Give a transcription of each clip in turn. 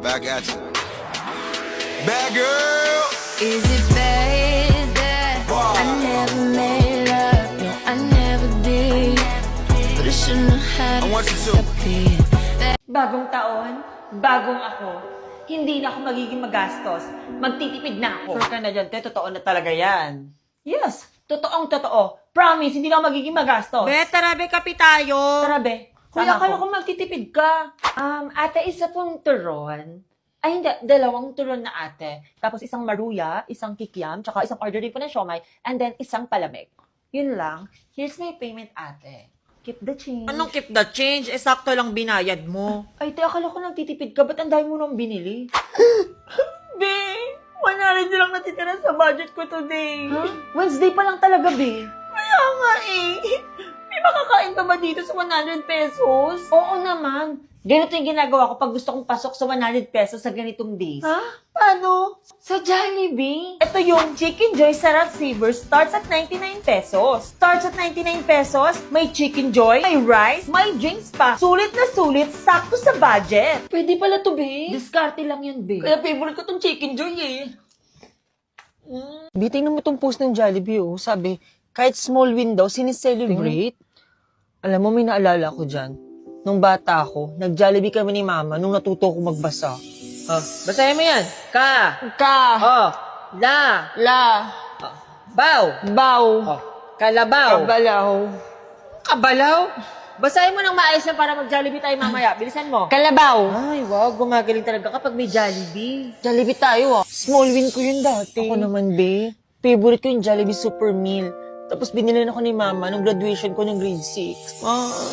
Back at you. Bad girl. Is it bad that I never made love? No, I never did. But I shouldn't have had I want you to. Bagong taon, bagong ako. Hindi na ako magiging magastos. Magtitipid na ako. Sure ka na dyan, te. Totoo na talaga yan. Yes, totoong totoo. Promise, hindi na ako magiging magastos. Be, tara be, kapi tayo. Tara, be. Kuya, akala ko magtitipid ka. Ate, isa pong turon. Ay, hindi. Dalawang turon na ate. Tapos isang maruya, isang kikiam, tsaka isang order din po ng siomay, and then isang palamig. Yun lang. Here's my payment, ate. Keep the change. Anong keep the change? Eh, sakto lang binayad mo. Ay, te, akala ko nagtitipid ka. Ba't ang dami mo nang binili? Be, 100 na lang natitira sa budget ko today. Huh? Wednesday pa lang talaga, be. Kaya nga eh. May makakain pa ba dito sa 100 pesos? Oo naman. Ganito yung ginagawa ko pag gusto kong pasok sa 100 pesos sa ganitong days. Ha? Paano? Sa Jollibee. Ito yung Chicken Joy Sarap Saver. Starts at 99 pesos. Starts at 99 pesos. May Chicken Joy, may rice, may drinks pa. Sulit na sulit, sakto sa budget. Pwede pala to, be. Diskarte lang yan, be. Kaya favorite ko tong Chicken Joy, eh. Tingnan mo tong post ng Jollibee, oh. Sabi, kahit small win daw, sineselebrate. Alam mo, may naalala ko dyan. Nung bata ako, nag-Jollibee kami ni Mama nung natuto ko magbasa. Basahin mo yan. Ka. Oh. La. Baw. Baw. Oh. Kalabaw. Kabalaw. Kabalaw? Basahin mo ng maayos yan para mag-Jollibee tayo mamaya. Bilisan mo. Kalabaw. Ay, wow. Gumagaling talaga kapag may Jollibee. Jollibee tayo, ah. Small win ko yun dati. Ako naman, be. Favorite ko yung Jollibee Super Meal. Tapos binili ako ni Mama nung graduation ko ng grade 6.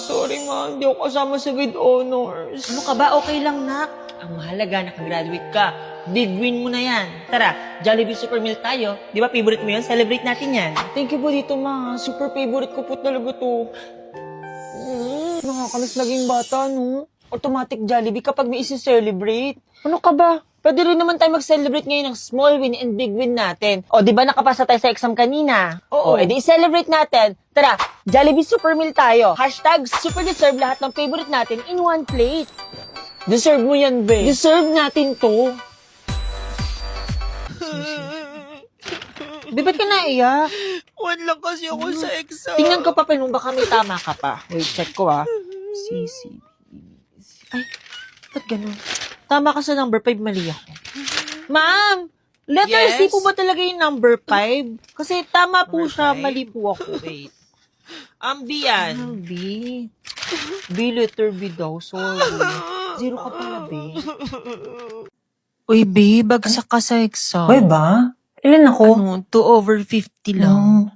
Sorry ma, hindi ako kasama sa grade honors. Ano ka ba? Okay lang, nak. Ang mahalaga, nakagraduate ka. Big win mo na yan. Tara, Jollibee Super Meal tayo. Di ba favorite mo yun? Celebrate natin yan. Thank you po dito, ma. Super favorite ko po talaga to. Nakakalas naging bata, no? Automatic Jollibee kapag may isi-celebrate. Ano ka ba? Pwede rin naman tayo mag-celebrate ngayon ng small win and big win natin. O, di ba nakapasa tayo sa exam kanina? Oo. O, edi i-celebrate natin. Tara, Jollibee Super Meal tayo. Hashtag super deserve lahat ng favorite natin in one plate. Deserve mo yan, be. Deserve natin to. Di ba't ka naiyak? One lang kasi ako sa exam. Tingnan ko pa mo, baka may tama ka pa. Wait, check ko CC. Ay, ba't ganun? Tama ka sa number 5, mali ako. Ma'am, letter Yes? C po ba talaga yung number 5? Kasi tama po Number siya, five? mali po ako. Wait. B yan. B. B, letter B daw, sorry. Zero ka pala, B. Uy, B, bagsak ka sa exam. Hoy ba? Ilan ako? Ano, 2 over 50 lang.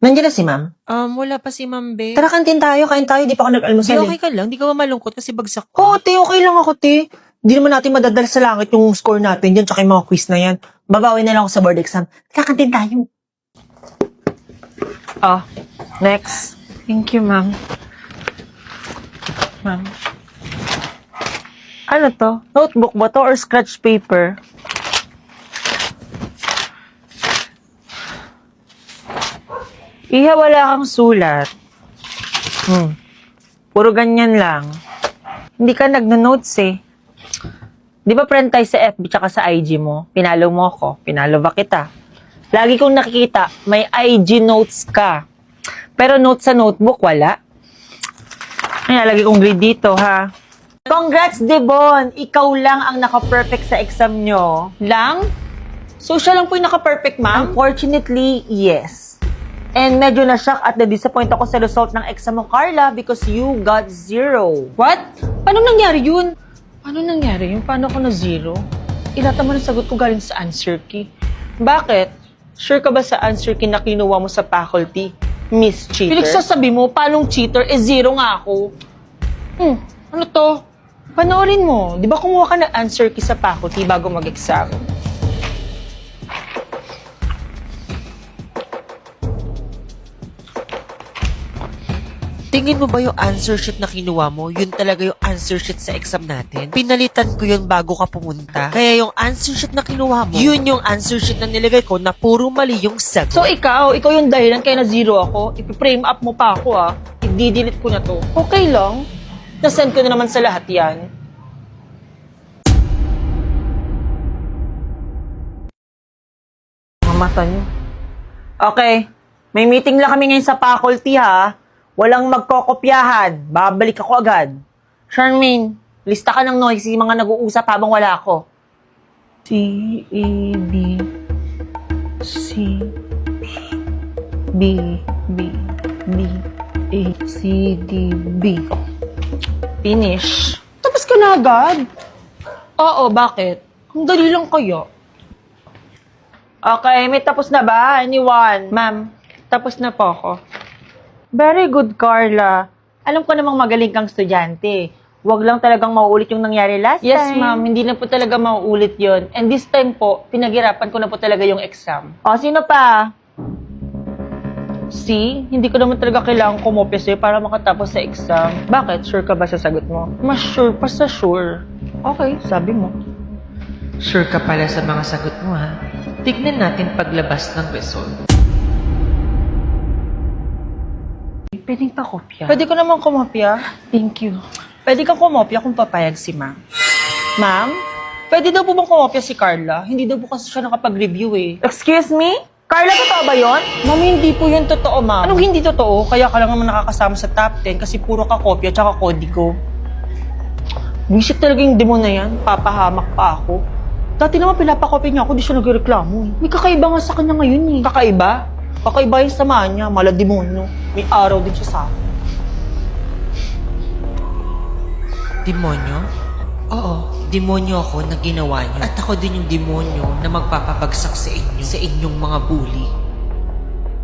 Nandiyan na si ma'am? Wala pa si Ma'am B. Tara, kantin tayo. Kain tayo. Di pa ako Di, nag-almusal. okay ka lang. Di ka ba malungkot kasi bagsak Oo, ko? te. Okay lang ako, te. Hindi naman natin madadala sa langit yung score natin dyan tsaka yung mga quiz na yan. Babawi na lang ako sa board exam. Kakantin tayo. Next. Thank you, Ma'am. Ma'am. Ano to? Notebook ba to or scratch paper? Iha, wala kang sulat. Puro ganyan lang. Hindi ka nagno-notes eh. Di ba friend tayo sa FB tsaka sa IG mo? Pinalo mo ako. Pinalo ba kita? Lagi kong nakikita, may IG notes ka. Pero notes sa notebook, wala. Ay, lagi kong grade dito, ha? Congrats, Devon! Ikaw lang ang naka-perfect sa exam nyo. Lang? So, siya lang po yung naka-perfect, ma'am? Unfortunately, yes. And medyo na-shock at na-disappoint ako sa result ng exam mo, Carla, because you got 0. What? Paano nangyari yun? Paano nangyari yun? Paano ako na 0? Ilata mo na sagot ko galing sa answer key. Bakit? Sure ka ba sa answer key na kinuha mo sa faculty, Miss Cheater? Pinagsasabi mo, paanong cheater? 0 nga ako. Ano to? Panoorin mo. Di ba kumuha ka ng answer key sa faculty bago mag-exam? Tingin mo ba yung answer sheet na kinuha mo, yun talaga yung answer sheet sa exam natin? Pinalitan ko yun bago ka pumunta. Kaya yung answer sheet na kinuha mo, yun yung answer sheet na nilagay ko na puro mali yung sagot. So ikaw yung dahilan kaya na 0 ako. Ipi-frame up mo pa ako I-delete ko na to. Okay lang. Nasend ko na naman sa lahat yan. mata niyo. Okay. May meeting lang kami ngayon sa faculty, ha? Walang magkokopyahan. Babalik ako agad. Charmaine, lista ka ng noisy mga nag-uusap habang wala ako. C-A-B C-B B-A-C-D-B Finish. Tapos ka na agad? Oo, bakit? Ang dali lang kaya. Okay, may tapos na ba? Anyone? Ma'am, tapos na po ako. Very good, Carla. Alam ko namang magaling kang estudyante. Huwag lang talagang mauulit yung nangyari last time. Yes, ma'am. Hindi na po talaga mauulit yon. And this time po, pinaghirapan ko na po talaga yung exam. O, sino pa? See, hindi ko naman talaga kailangan kumopya sa'yo para makatapos sa exam. Bakit? Sure ka ba sa sagot mo? Mas sure pa sa sure. Okay, sabi mo. Sure ka pala sa mga sagot mo, ha? Tignan natin paglabas ng result. Pwedeng pa kopya. Pwede ko naman kumopya. Thank you. Pwede kang kumopya kung papayag si ma'am. Ma'am, pwede daw po bang kumopya si Carla? Hindi daw po kasi siya nakapag-review eh. Excuse me? Carla, totoo ba yun? Ma'am, hindi po yun totoo, ma'am. Anong hindi totoo? Kaya ka lang naman nakakasama sa top 10 kasi puro ka kopya tsaka kodigo. Wisit talaga yung demo na yan. Papahamak pa ako. Dati naman pinapakopya niya ako, di siya nagreklamo. May kakaiba nga sa kanya ngayon eh. Kakaiba? Kakaiba yung samahan niya, mala demonyo. May araw din siya sa akin. Demonyo? Oo, demonyo ako na ginawa niyo. At ako din yung demonyo na magpapabagsak sa inyo, sa inyong mga bully.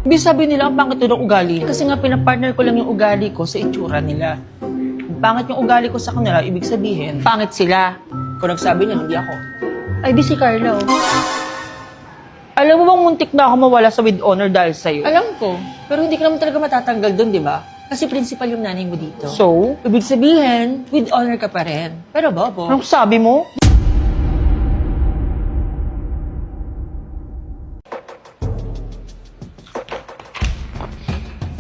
Ibig sabihin nila, ang pangit ng ugali. Kasi nga, pinapartner ko lang yung ugali ko sa itsura nila. Ang pangit yung ugali ko sa kanila, ibig sabihin, pangit sila. Kung nagsabi niya, hindi ako. Ay, di si Carla oh. Alam mo bang muntik na ako mawala sa with honor dahil sa'yo? Alam ko. Pero hindi ka naman talaga matatanggal doon, di ba? Kasi principal yung nanay mo dito. So? Ibig sabihin, with honor ka pa rin. Pero bobo. Anong sabi mo?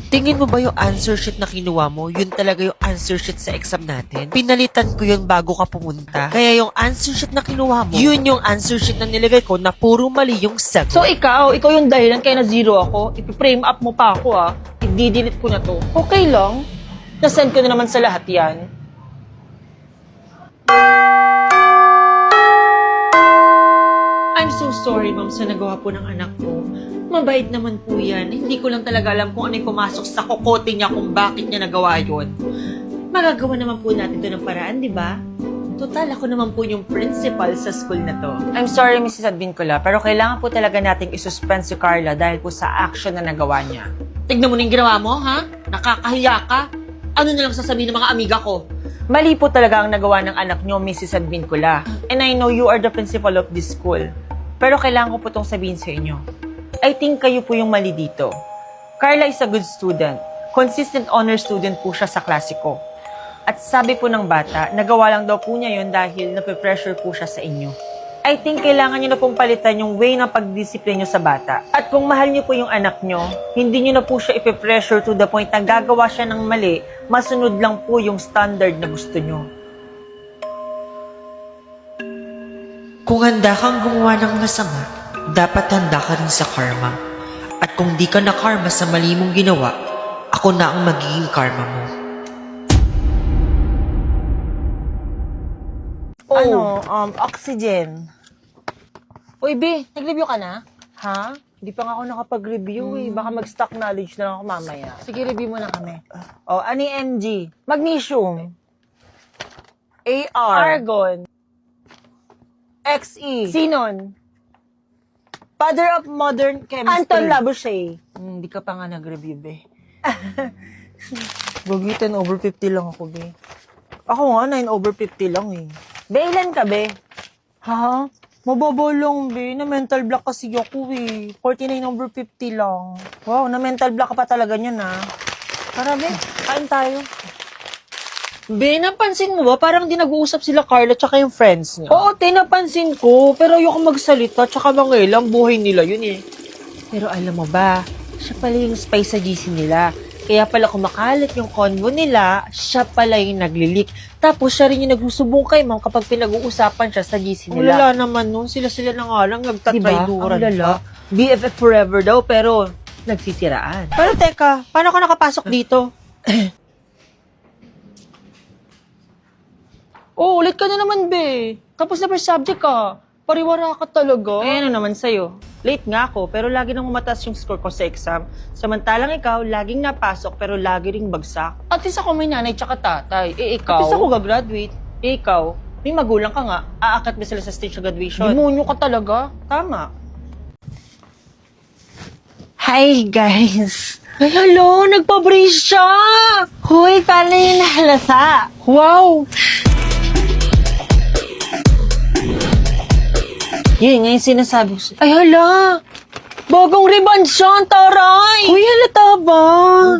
Tingin mo ba yung answer sheet na kinuha mo, yun talaga yung answer sheet sa exam natin? Pinalitan ko yun bago ka pumunta. Kaya yung answer sheet na kinuha mo, yun yung answer sheet na nilagay ko na puro mali yung sagot. So ikaw yung dahilan kaya na-zero ako. Ipi-frame up mo pa ako I-delete ko na to. Okay lang. Nasend ko na naman sa lahat yan. I'm so sorry, ma'am, sa nagawa po ng anak ko. Mabait naman po yan. Hindi ko lang talaga alam kung ano yung pumasok sa kokote niya kung bakit niya nagawa yun. Magagawa naman po natin to ng paraan, di ba? Total, ako naman po yung principal sa school na to. I'm sorry, Mrs. Advincula, pero kailangan po talaga nating isuspend si Carla dahil po sa action na nagawa niya. Tignan mo na yung ginawa mo, ha? Nakakahiya ka? Ano na lang sasabihin ng mga amiga ko? Mali po talaga ang nagawa ng anak niyo, Mrs. Advincula. And I know you are the principal of this school. Pero kailangan ko po itong sabihin sa inyo. I think kayo po yung mali dito. Carla is a good student. Consistent honor student po siya sa klase ko. At sabi po ng bata, nagawa lang daw po niya yun dahil nape-pressure po siya sa inyo. I think kailangan niyo na pong palitan yung way ng pagdisiplin niyo sa bata. At kung mahal niyo po yung anak niyo, hindi niyo na po siya ipe-pressure to the point na gagawa siya ng mali, masunod lang po yung standard na gusto niyo. Kung handa kang gumawa ng masama, dapat handa ka rin sa karma. At kung di ka na karma sa mali mong ginawa, ako na ang magiging karma mo. Oxygen. Uy, B, nag-review ka na? Ha? Hindi pa nga ako nakapag-review Baka mag-stock knowledge na lang ako mamaya. Sige, review mo na kami. Ano yung Mg? Magnesium. Ar. Argon. Xe. Sinon? Father of modern chemistry. Anton Lavoisier. Hindi ka pa nga nag-review, be. Gagi, 10 over 50 lang ako, be. Ako nga, 9 over 50 lang eh. Be, ilan ka, be? Ha? Mababaw lang, be. Na mental block kasi ako eh. 49 over 50 lang. Wow, na mental block ka pa talaga niyan ah. Tara, be. Kain tayo. Be, napansin mo ba? Parang di nag-uusap sila Carla tsaka yung friends niya. Oo, napansin ko. Pero ayoko magsalita. Tsaka mangailang buhay nila yun eh. Pero alam mo ba, siya pala yung spy sa GC nila. Kaya pala kumakalat yung convo nila, siya pala yung naglilik. Tapos siya rin yung nagsusubong kay ma'am kapag pinag-uusapan siya sa GC Ang nila. lala naman nun. Sila na nga lang nagtatrayduran Diba? Ang lala. pa. BFF forever daw, pero nagsisiraan. Pero teka, paano ka nakapasok dito? Oh, ulit ka na naman, be. Tapos na first subject ka. Pariwara ka talaga. Eh, ano naman sa'yo? Late nga ako, pero lagi nang mataas yung score ko sa exam. Samantalang ikaw, laging napasok, pero lagi ring bagsak. At least ako may nanay tsaka tatay. Eh, ikaw? At least ako gagraduate. Eh, ikaw? May magulang ka nga. Aakat ba sila sa stage ng graduation? Demonyo ka talaga. Tama. Hi, guys. Ay, hello! Nagpa-brace siya! Hoy, paano yung nahalata? Wow! Yun nga yung sinasabi ko. Ay, hala! Bagong ribbon siya, ang taray! Uy, halata ba?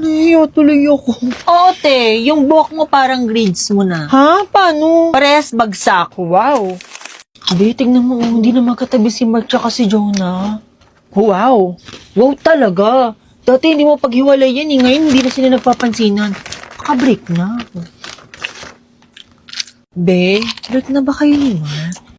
Nahiya tuloy ako. Oo, te. Yung buhok mo parang grades mo na. Ha? Paano? Parehas bagsak. Wow. Abi, tingnan mo. Hindi na magkatabi si Mark tsaka si Jonah. Wow. Wow talaga. Dati hindi mo paghiwalay yan eh. Ngayon hindi na sila nagpapansinan. Nakabreak na. Be, break na ba kayo ni Mark?